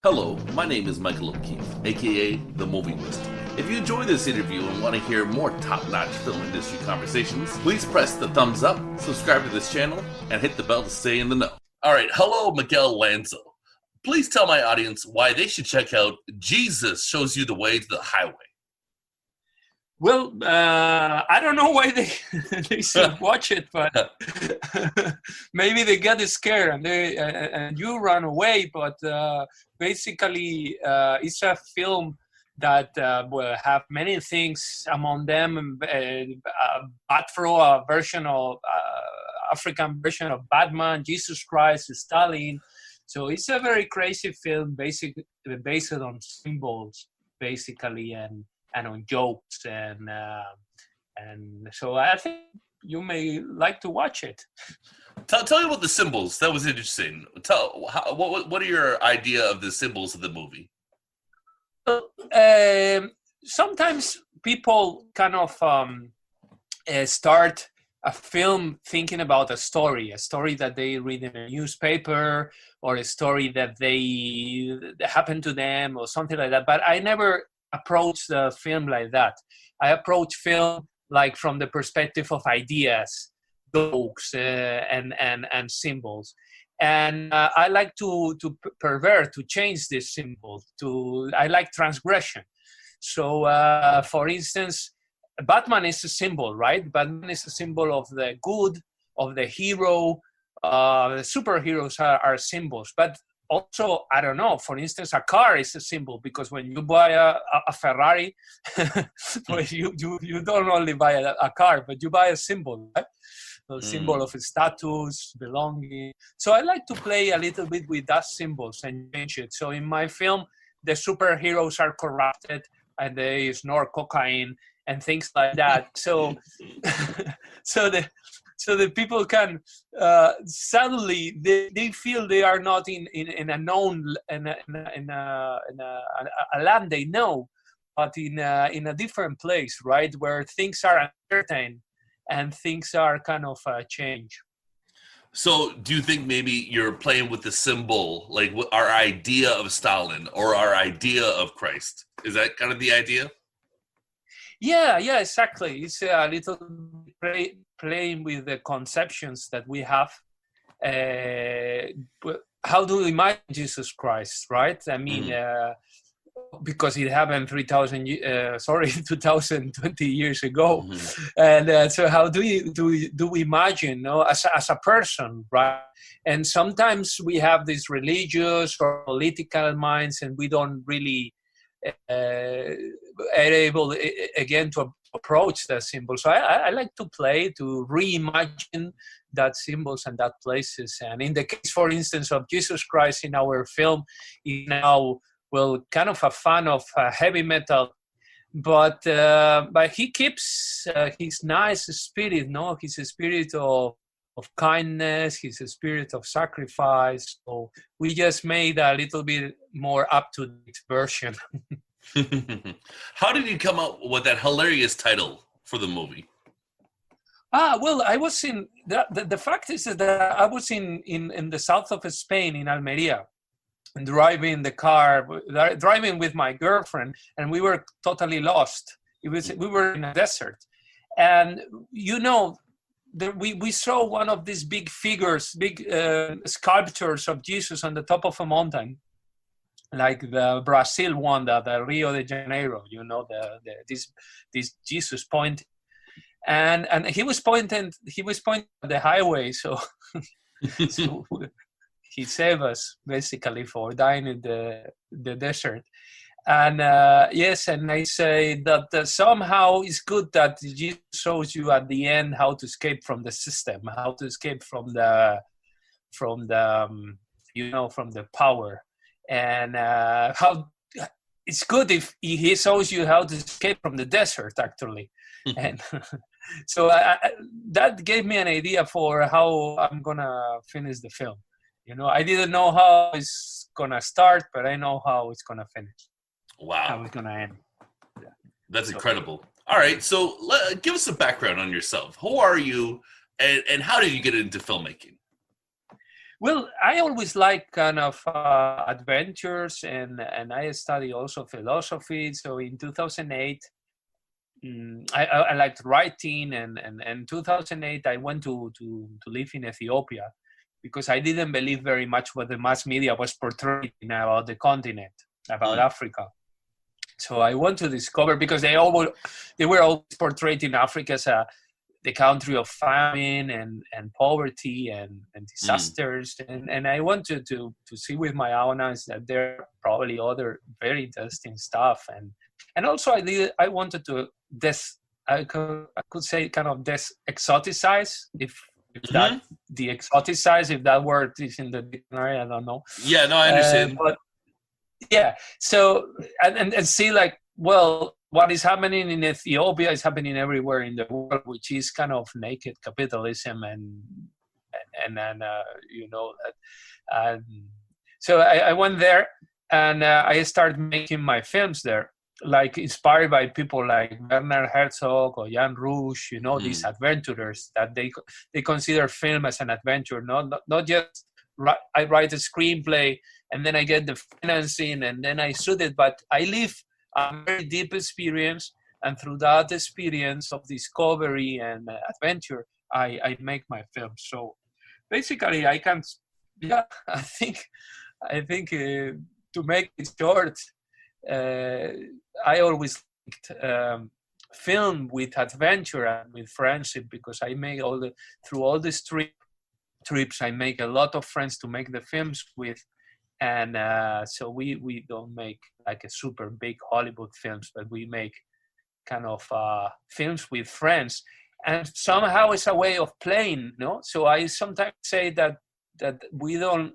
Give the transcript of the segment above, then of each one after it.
Hello, my name is Michael O'Keefe, aka The Movie Wist. If you enjoy this interview and want to hear more top-notch film industry conversations, please press the thumbs up, subscribe to this channel, and hit the bell to stay in the know. Alright, hello Miguel Llansó. Please tell my audience why they should check out Jesus Shows You the Way to the Highway. Well, I don't know why they they should watch it, but maybe they get scared and you run away. But basically, it's a film that will have many things among them. Batfro, a version of African version of Batman, Jesus Christ, Stalin. So it's a very crazy film, basically based on symbols, basically, and on jokes, and so I think you may like to watch it. Tell me about the symbols. That was interesting. What are your idea of the symbols of the movie? Sometimes people kind of start a film thinking about a story that they read in a newspaper, or a story that happened to them, or something like that. But I never approach the film like that. I approach film like from the perspective of ideas, jokes, and symbols. And I like to pervert, to change this symbol. I like transgression. So, for instance, Batman is a symbol, right? Batman is a symbol of the good, of the hero. The superheroes are symbols, but also, I don't know, for instance, a car is a symbol, because when you buy a Ferrari, well, you don't only buy a car, but you buy a symbol, right? A symbol of status, belonging. So I like to play a little bit with that symbols and change it. So in my film, the superheroes are corrupted and they snort cocaine and things like that. So, so the people can suddenly they feel they are not in a known in a land they know, but in a different place, right, where things are uncertain and things are kind of change. So, do you think maybe you're playing with the symbol, like our idea of Stalin or our idea of Christ? Is that kind of the idea? Yeah, exactly. It's a little playing with the conceptions that we have. How do we imagine Jesus Christ, right? I mean, because it happened 2020 years ago. And so how do we imagine, as a person, right? And sometimes we have these religious or political minds, and we don't really are able again to approach that symbol. So I like to play, to reimagine that symbols and that places. And in the case, for instance, of Jesus Christ in our film, is now, well, kind of a fan of heavy metal, but he keeps his nice spirit, his spirit of kindness, his spirit of sacrifice. So we just made a little bit more up-to-date version. How did you come up with that hilarious title for the movie? Well, I was in the fact is that I was in the south of Spain, in Almeria, driving with my girlfriend, and we were totally lost. We were in a desert, and we saw one of these big figures, sculptures of Jesus on the top of a mountain, like the Brazil one, the Rio de Janeiro. This Jesus pointing, and he was pointing at the highway. So, so he saved us basically for dying in the desert. And yes, and I say that somehow it's good that Jesus shows you at the end how to escape from the system, how to escape from the power, and how it's good if he shows you how to escape from the desert, actually. And so that gave me an idea for how I'm gonna finish the film. I didn't know how it's gonna start, but I know how it's gonna finish. Wow. How it's gonna end. Yeah. That's incredible. All right, so give us a background on yourself. Who are you, and how did you get into filmmaking? Well, I always like kind of adventures, and I study also philosophy. So in 2008, I liked writing, and 2008 I went to live in Ethiopia because I didn't believe very much what the mass media was portraying about the continent, about Africa. So I want to discover, because they were always portrayed in Africa as the country of famine and poverty and disasters, and I wanted to see with my own eyes that there are probably other very interesting stuff, and also I wanted to I could say kind of exoticize, if that the exoticize, if that word is in the dictionary, I don't know. Yeah, no, I understand. But yeah, so and see, like, well, what is happening in Ethiopia is happening everywhere in the world, which is kind of naked capitalism, and you know that. So I went there, and I started making my films there, like inspired by people like Werner Herzog or Jan Rush, you know, these adventurers that they consider film as an adventure, not just I write a screenplay and then I get the financing and then I shoot it, but I live a very deep experience, and through that experience of discovery and adventure, I make my film. So basically, I think to make it short, I always liked film with adventure and with friendship, because I make through all these trips, I make a lot of friends to make the films with. And so we don't make like a super big Hollywood films, but we make kind of films with friends, and somehow it's a way of playing, no? So I sometimes say that when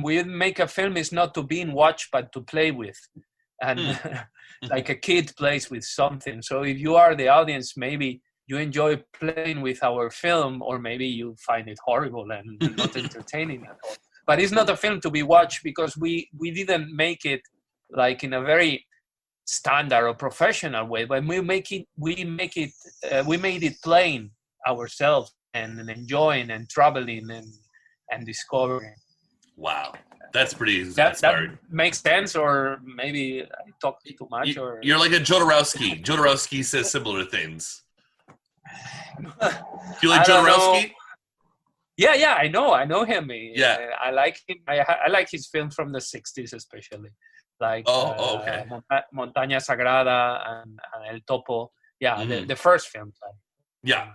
we make a film, it's not to be watched, but to play with, and like a kid plays with something. So if you are the audience, maybe you enjoy playing with our film, or maybe you find it horrible and not entertaining at all. But it's not a film to be watched, because we didn't make it like in a very standard or professional way. But we made it playing ourselves and enjoying and traveling and discovering. Wow, that's pretty inspiring. That makes sense, or maybe I talked too much. You're like a Jodorowsky. Jodorowsky says similar things. Do you like Jodorowsky? Yeah, I know him. Yeah, I like him. I like his films from the 60s, especially, like okay. Montaña Sagrada and El Topo. Yeah, the first films. Yeah.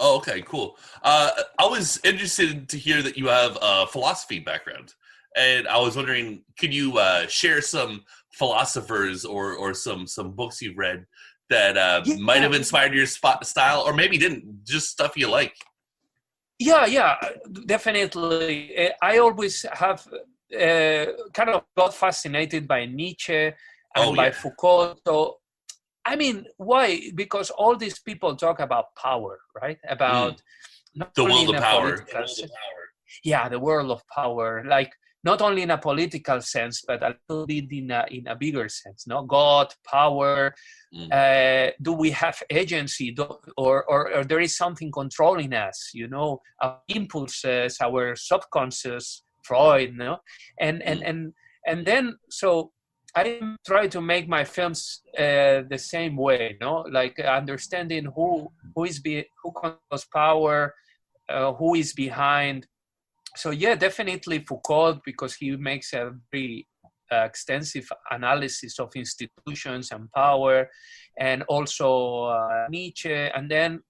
Oh, okay, cool. I was interested to hear that you have a philosophy background, and I was wondering, could you share some philosophers or some books you've read that might have inspired your style, or maybe didn't, just stuff you like? Yeah, definitely. I always have kind of got fascinated by Nietzsche and by Foucault. So, I mean, why? Because all these people talk about power, right? About the world of power. Yeah, the world of power. Like, not only in a political sense, but a little bit in a bigger sense. No, God, power. Do we have agency, or there is something controlling us? You know, our impulses, our subconscious. Freud, no, and then so I try to make my films the same way, no, like understanding who controls power, who is behind. So yeah, definitely Foucault, because he makes a very extensive analysis of institutions and power, and also Nietzsche, and then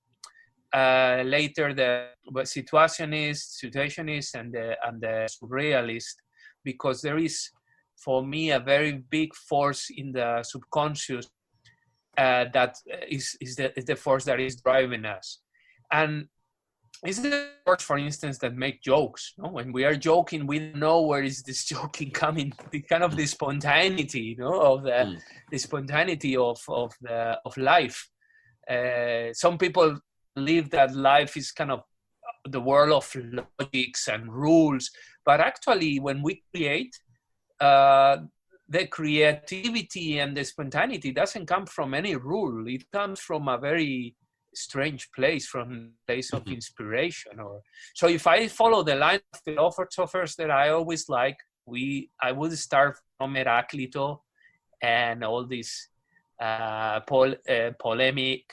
later the situationist and the surrealist, because there is, for me, a very big force in the subconscious that is the force that is driving us. And it's the force, for instance, that make jokes. No? When we are joking, we don't know where is this joking coming. The kind of the spontaneity, of the spontaneity of life. Some people believe that life is kind of the world of logics and rules, but actually, when we create, the creativity and the spontaneity doesn't come from any rule. It comes from a very strange place, from place of inspiration. Or so if I follow the line of philosophers that I always like, I would start from Heraclito and all this polemic,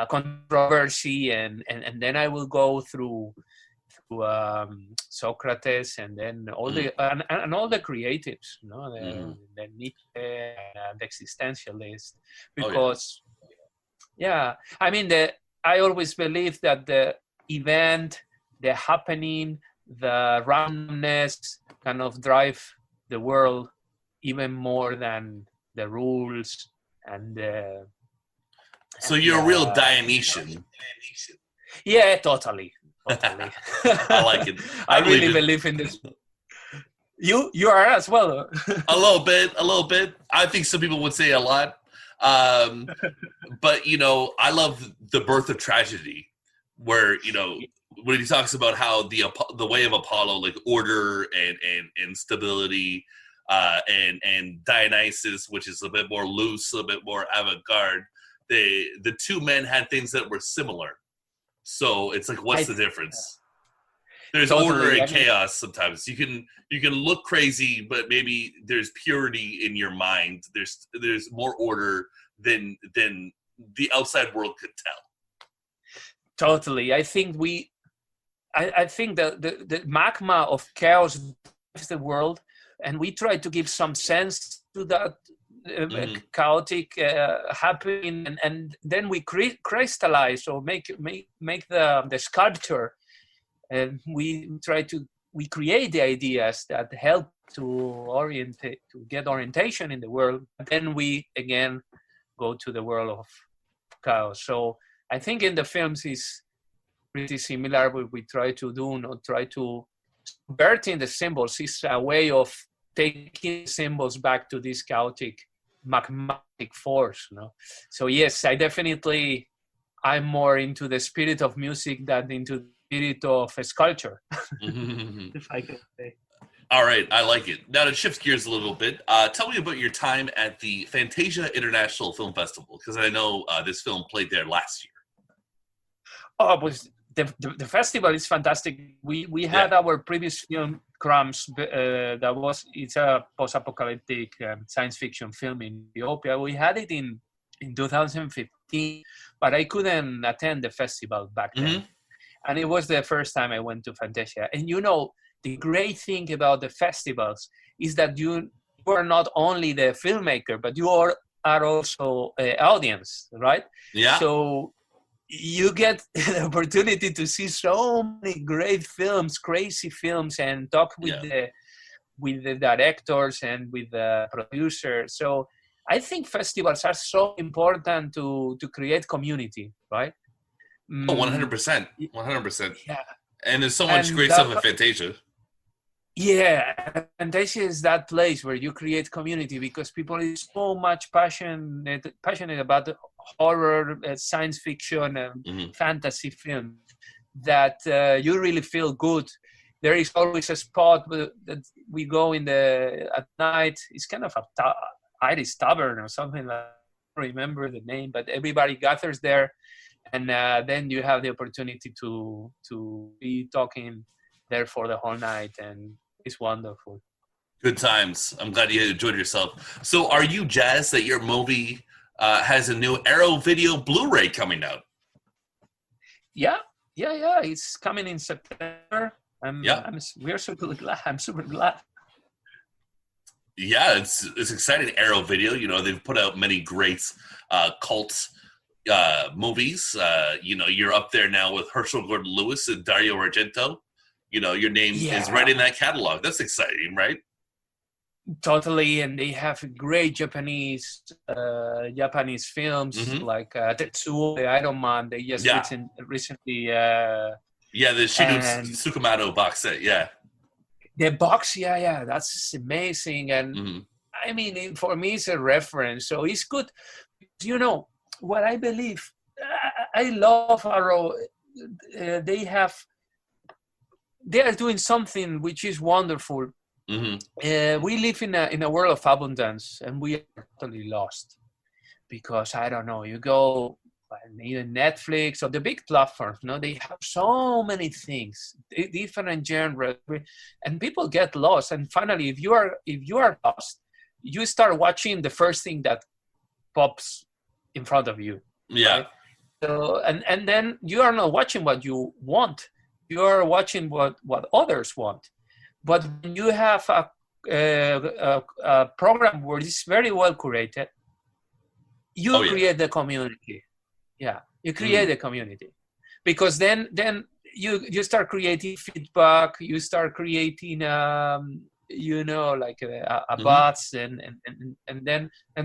controversy, and then I will go through Socrates, and then all the and all the creatives, the Nietzsche and the existentialist, because I mean, I always believe that the event, the happening, the randomness kind of drive the world even more than the rules and so you're a real Dionysian. Yeah, totally. I like it. I really believe in this. You are as well. A little bit. I think some people would say a lot. But I love The Birth of Tragedy, where when he talks about how the way of Apollo, like order and stability, and Dionysus, which is a bit more loose, a bit more avant-garde. The two men had things that were similar. So it's like, what's the difference? There's order and chaos sometimes. You can look crazy, but maybe there's purity in your mind. There's more order than the outside world could tell. Totally. I think I think the magma of chaos is the world, and we try to give some sense to that chaotic happening, and then we crystallize or make the sculpture, and we create the ideas that help to get orientation in the world. And then we again go to the world of chaos. So I think in the films is pretty similar. What we try to do, not try to subverting the symbols, is a way of taking symbols back to this chaotic magmatic force. So yes, I'm more into the spirit of music than into the spirit of sculpture. If I can say. All right, I like it. Now to shift gears a little bit, tell me about your time at the Fantasia International Film Festival, because I know this film played there last year. Oh, it was the festival is fantastic. We had our previous film Crumbs. It's a post-apocalyptic science fiction film in Ethiopia. We had it in 2015, but I couldn't attend the festival back then, and it was the first time I went to Fantasia. And the great thing about the festivals is that you are not only the filmmaker, but you are also an audience, right? Yeah. So you get the opportunity to see so many great films, crazy films, and talk with the directors and with the producers. So I think festivals are so important to create community, right? 100%. 100%. Yeah. And there's so much great stuff at Fantasia. Yeah, Fantasia is that place where you create community, because people are so much passionate about horror, science fiction, and fantasy film, that you really feel good. There is always a spot that we go at night. It's kind of a Irish tavern or something like that. I don't remember the name, but everybody gathers there, and then you have the opportunity to be talking there for the whole night, and it's wonderful. Good times. I'm glad you enjoyed yourself. So are you jazzed that your movie has a new Aero video Blu-ray coming out? Yeah. It's coming in September. We're super glad. I'm super glad. Yeah, it's exciting. Aero video. They've put out many great cult movies. You're up there now with Herschel Gordon-Lewis and Dario Argento. Your name is right in that catalog. That's exciting, right? Totally, and they have great Japanese films like Tetsuo, the Iron Man. They just recently. The Shino Tsukamoto box set. Yeah. The box, that's amazing, and I mean, for me, it's a reference. So it's good. What I believe. I love Aero. They are doing something which is wonderful. We live in a world of abundance, and we are totally lost because, I don't know, you go even Netflix or the big platforms, they have so many things, different genres, and people get lost. And finally, if you are lost, you start watching the first thing that pops in front of you. Yeah. Right? So and then you are not watching what you want. You are watching what others want. But when you have a program where it's very well curated, you create the community. Yeah, you create a community, because then you start creating feedback. You start creating bots, and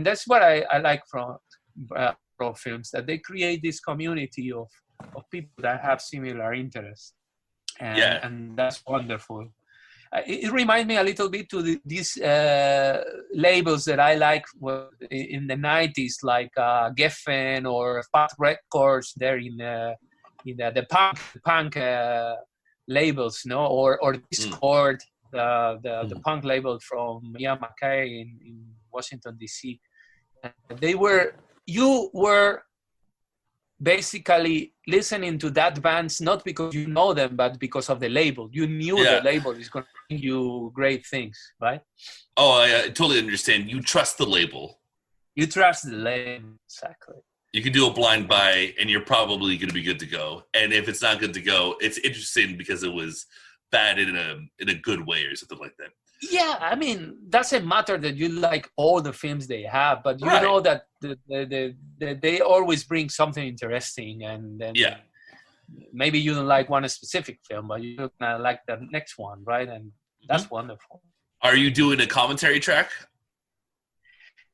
that's what I like from films, that they create this community of people that have similar interests, and that's wonderful. It reminds me a little bit to these labels that I like in the 90s, like Geffen or Fat Records. There in the punk labels, or Discord, the punk label from Ian MacKaye in Washington D.C. You were basically listening to that bands not because you know them, but because of the label. You knew the label is going to bring you great things, right? Oh, I totally understand. You trust the label. You trust the label, exactly. You can do a blind buy, and you're probably going to be good to go. And if it's not good to go, it's interesting because it was bad in a good way or something like that. Yeah, I mean, doesn't matter that you like all the films they have, but you know that they always bring something interesting, and then maybe you don't like one specific film, but you like the next one, right? And that's wonderful. Are you doing a commentary track?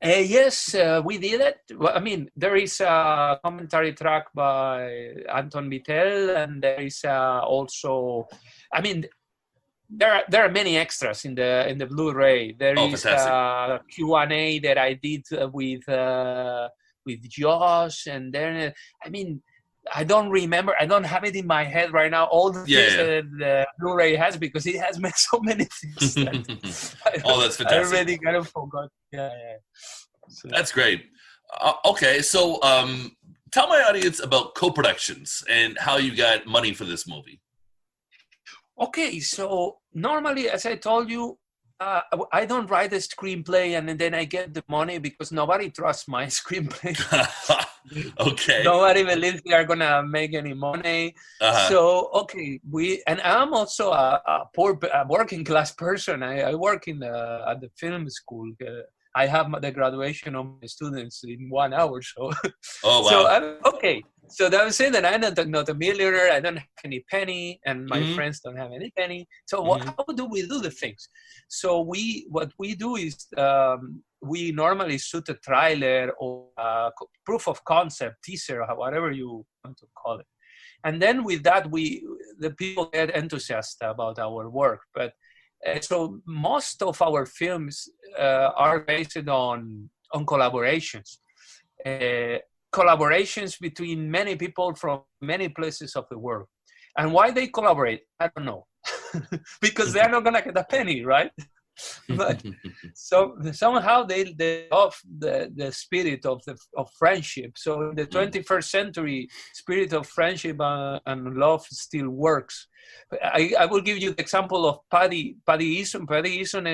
Yes, we did it. Well, I mean, there is a commentary track by Anton Vittel, and there is also, I mean, there are many extras in the Blu-ray. There is a Q&A that I did with Josh, and then I mean, I don't remember. I don't have it in my head right now. All the things that the Blu-ray has, because it has so many things. That's fantastic. I already kind of forgot. Yeah. So. That's great. Okay, so tell my audience about CoProductions and how you got money for this movie. Okay, so normally, as I told you, I don't write a screenplay and then I get the money because nobody trusts my screenplay. Okay. Nobody believes they are gonna make any money. So okay, and I'm also a working class person. I work at the film school. I have the graduation of my students in 1 hour. So, oh wow. So So that was saying that I'm not a millionaire. I don't have any penny, and my friends don't have any penny. So how do we do the things? So what we do is we normally shoot a trailer or a proof of concept, teaser, or whatever you want to call it. And then with that, the people get enthusiastic about our work. But so most of our films are based on collaborations. Collaborations between many people from many places of the world. And why they collaborate, I don't know. Because they're not going to get a penny, right? But so somehow they love the spirit of friendship. So in the 21st century, spirit of friendship and love still works. I will give you the example of Paddy Eason. Paddy Eason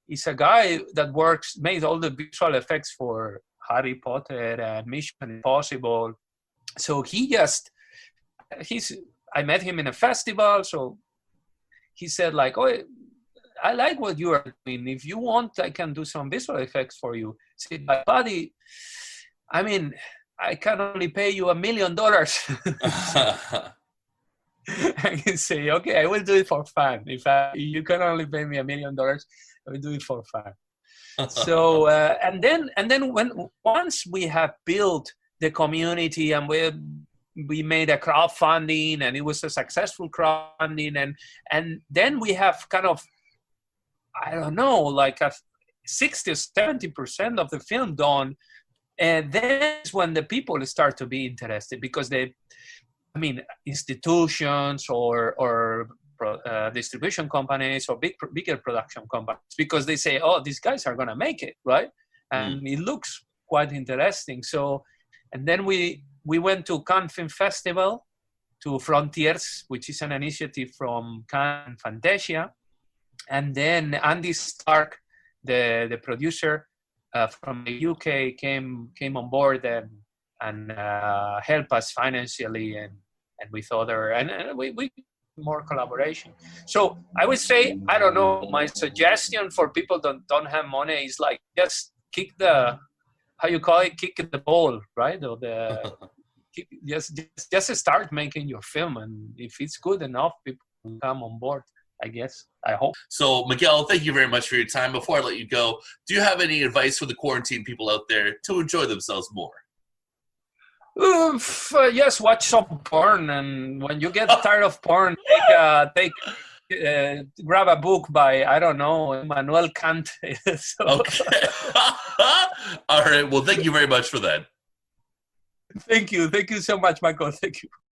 is a guy that made all the visual effects for Harry Potter and Mission Impossible. So I met him in a festival. So he said like, "Oh, I like what you are doing. If you want, I can do some visual effects for you." I said, "But buddy, I mean, I can only pay you $1 million." I can say, "Okay, I will do it for fun. If you can only pay me $1 million, I will do it for fun." So and then once we have built the community and we made a crowdfunding and it was a successful crowdfunding and then we have kind of, I don't know, like a 60 or 70% of the film done, and that's when the people start to be interested, because institutions or distribution companies or bigger production companies, because they say, "Oh, these guys are going to make it," right? And it looks quite interesting. So And then we went to Cannes Film Festival, to Frontiers, which is an initiative from Cannes and Fantasia. And then Andy Stark, the producer from the UK, came on board and helped us financially and with other, and we more collaboration. So I would say, I don't know, my suggestion for people that don't have money is like, just kick the, how you call it, kick the ball, right? Or the just start making your film, and if it's good enough, people will come on board, I guess. I hope. So, Miguel, thank you very much for your time. Before I let you go, do you have any advice for the quarantine people out there to enjoy themselves more? Yes, watch some porn, and when you get tired of porn, grab a book by, I don't know, Immanuel Kant. So. Okay. All right. Well, thank you very much for that. Thank you so much, Michael. Thank you.